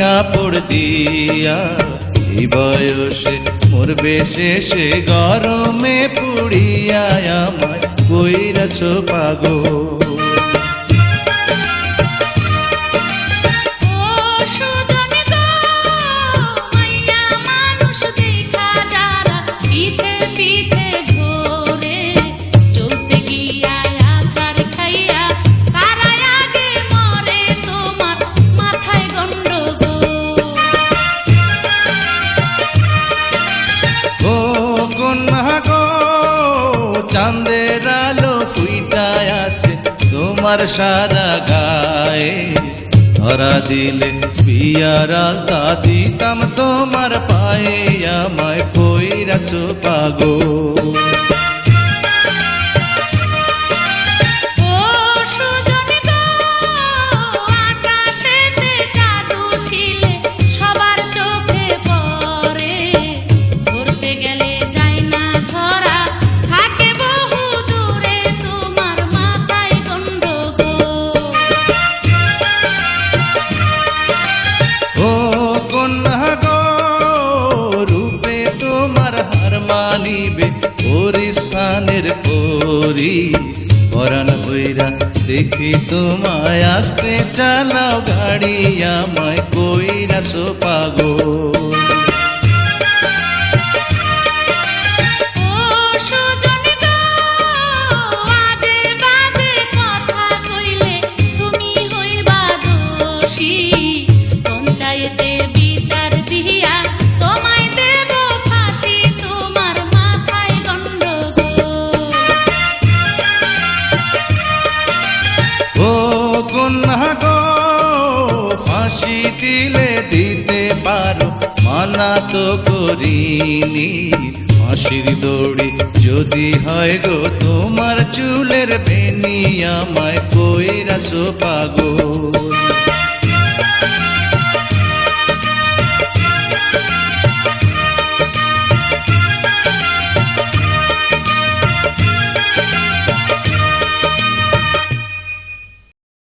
কাপড় দিয়া এই বয়সে মরবে শেষে গরমে পুড়িয়া আমায় কইরাছ পাগল। চাঁদের আলো ফুইটায় আছে তোমার সারা গায়ে, ধরা দিলে বিয়ার আলতা দিতাম তোমার পায়ে, আমায় কইরাছ পাগল। স্থানের পরি পরাণ বইরা দেখি তোমায় আসতে চালাও গাড়ি, আমায় কইরাছ পাগল। ফাঁসি দিলে দিতে পারো মানা তো করিনি, ফাঁসির দড়ি যদি হয় গো তোমার চুলের বেনি, আমায় কইরাছ পাগল।